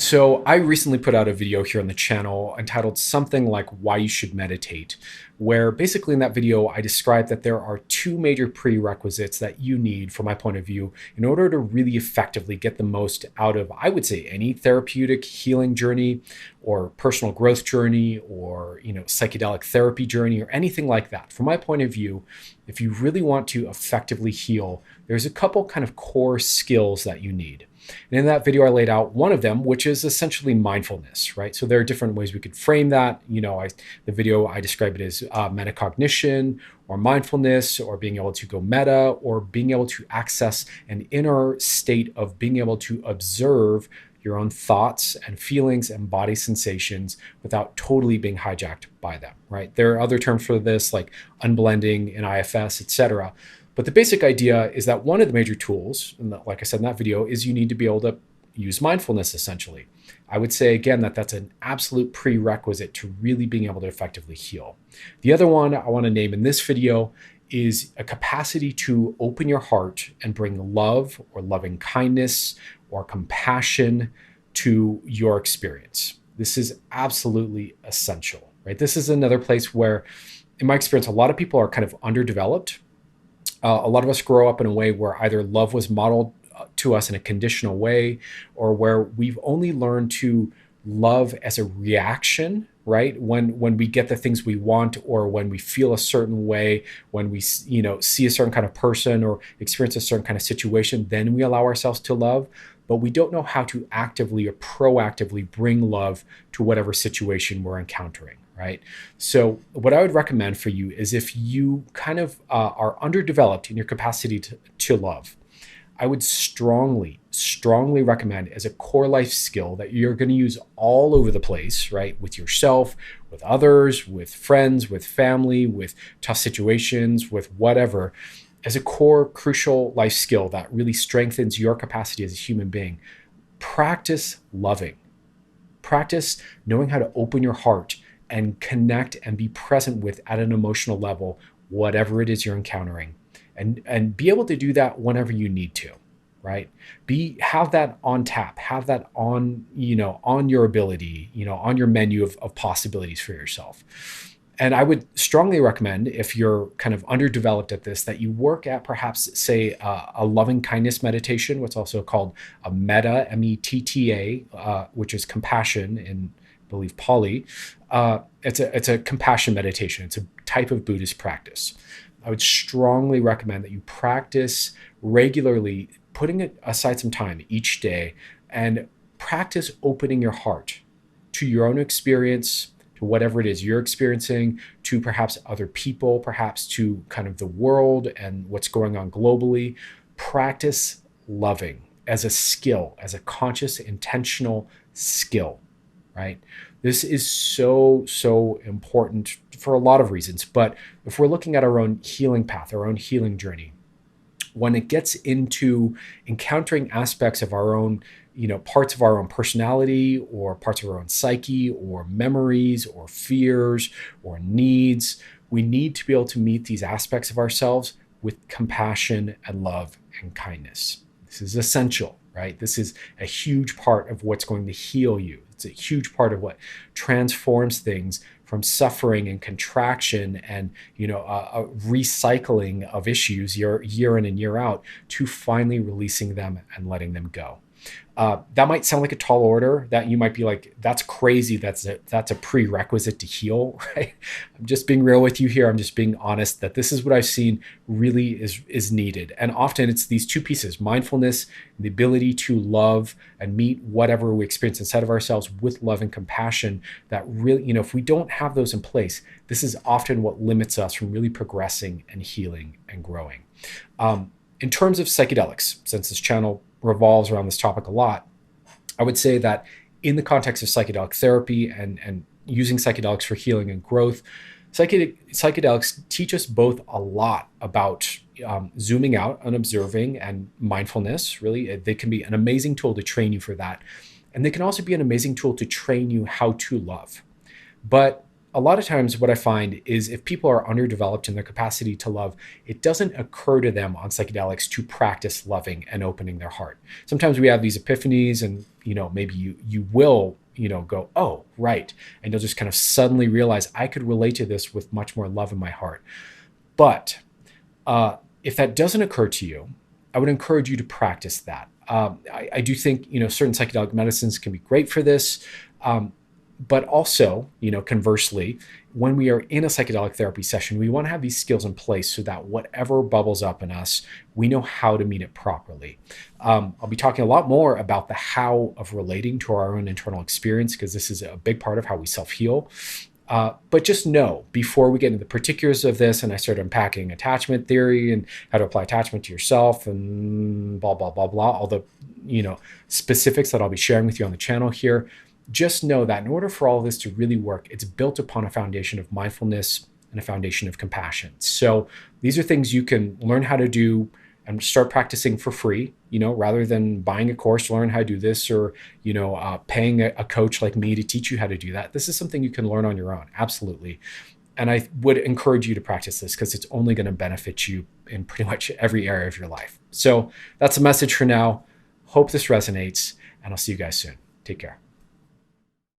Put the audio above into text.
So I recently put out a video here on the channel entitled something like Why You Should Meditate, where basically in that video, I described that there are two major prerequisites that you need, from my point of view, in order to really effectively get the most out of, I would say, any therapeutic healing journey or personal growth journey or, psychedelic therapy journey or anything like that. From my point of view, if you really want to effectively heal, there's a couple kind of core skills that you need. And in that video, I laid out one of them, which is essentially mindfulness, right? So there are different ways we could frame that. The video, I describe it as metacognition or mindfulness or being able to go meta or being able to access an inner state of being able to observe your own thoughts and feelings and body sensations without totally being hijacked by them, right? There are other terms for this like unblending in IFS, etc. But the basic idea is that one of the major tools, and like I said in that video, is you need to be able to use mindfulness essentially. I would say again that that's an absolute prerequisite to really being able to effectively heal. The other one I want to name in this video is a capacity to open your heart and bring love or loving kindness or compassion to your experience. This is absolutely essential, right? This is another place where, in my experience, a lot of people are kind of underdeveloped. A lot of us grow up in a way where either love was modeled to us in a conditional way, or where we've only learned to love as a reaction, right? When we get the things we want, or when we feel a certain way, when we see a certain kind of person or experience a certain kind of situation, then we allow ourselves to love. But we don't know how to actively or proactively bring love to whatever situation we're encountering. Right. So what I would recommend for you is if you kind of are underdeveloped in your capacity to love, I would strongly recommend as a core life skill that you're going to use all over the place, right? With yourself, with others, with friends, with family, with tough situations, with whatever, as a core crucial life skill that really strengthens your capacity as a human being. Practice loving. Practice knowing how to open your heart and connect and be present with at an emotional level, whatever it is you're encountering, and be able to do that whenever you need to, right? Have that on tap, have that on your ability, on your menu of possibilities for yourself. And I would strongly recommend, if you're kind of underdeveloped at this, that you work at perhaps, say, a loving kindness meditation, what's also called a metta, METTA, which is compassion in, I believe, Pali. It's a compassion meditation. It's a type of Buddhist practice. I would strongly recommend that you practice regularly, putting aside some time each day, and practice opening your heart to your own experience, to whatever it is you're experiencing, to perhaps other people, perhaps to kind of the world and what's going on globally. Practice loving as a skill, as a conscious, intentional skill, right? This is so important for a lot of reasons. But if we're looking at our own healing path, our own healing journey, when it gets into encountering aspects of our own, parts of our own personality or parts of our own psyche or memories or fears or needs, we need to be able to meet these aspects of ourselves with compassion and love and kindness. This is essential, right? This is a huge part of what's going to heal you. It's a huge part of what transforms things from suffering and contraction and a recycling of issues year in and year out to finally releasing them and letting them go. That might sound like a tall order, that you might be like, that's crazy. That's a prerequisite to heal, right? I'm just being real with you here. I'm just being honest that this is what I've seen really is needed. And often it's these two pieces, mindfulness, the ability to love and meet whatever we experience inside of ourselves with love and compassion, that really, if we don't have those in place, this is often what limits us from really progressing and healing and growing. In terms of psychedelics, since this channel revolves around this topic a lot, I would say that in the context of psychedelic therapy and using psychedelics for healing and growth, psychedelics teach us both a lot about zooming out and observing and mindfulness. Really, they can be an amazing tool to train you for that. And they can also be an amazing tool to train you how to love. But a lot of times what I find is if people are underdeveloped in their capacity to love, it doesn't occur to them on psychedelics to practice loving and opening their heart. Sometimes we have these epiphanies and, maybe you will, go, oh, right. And you'll just kind of suddenly realize I could relate to this with much more love in my heart. But if that doesn't occur to you, I would encourage you to practice that. I do think, certain psychedelic medicines can be great for this. But also, conversely, when we are in a psychedelic therapy session, we want to have these skills in place so that whatever bubbles up in us, we know how to meet it properly. I'll be talking a lot more about the how of relating to our own internal experience, because this is a big part of how we self-heal. But just know, before we get into the particulars of this and I start unpacking attachment theory and how to apply attachment to yourself and blah, blah, blah, blah, all the, specifics that I'll be sharing with you on the channel here, just know that in order for all of this to really work, it's built upon a foundation of mindfulness and a foundation of compassion. So these are things you can learn how to do and start practicing for free, rather than buying a course to learn how to do this or, paying a coach like me to teach you how to do that. This is something you can learn on your own. Absolutely. And I would encourage you to practice this because it's only going to benefit you in pretty much every area of your life. So that's a message for now. Hope this resonates, and I'll see you guys soon. Take care.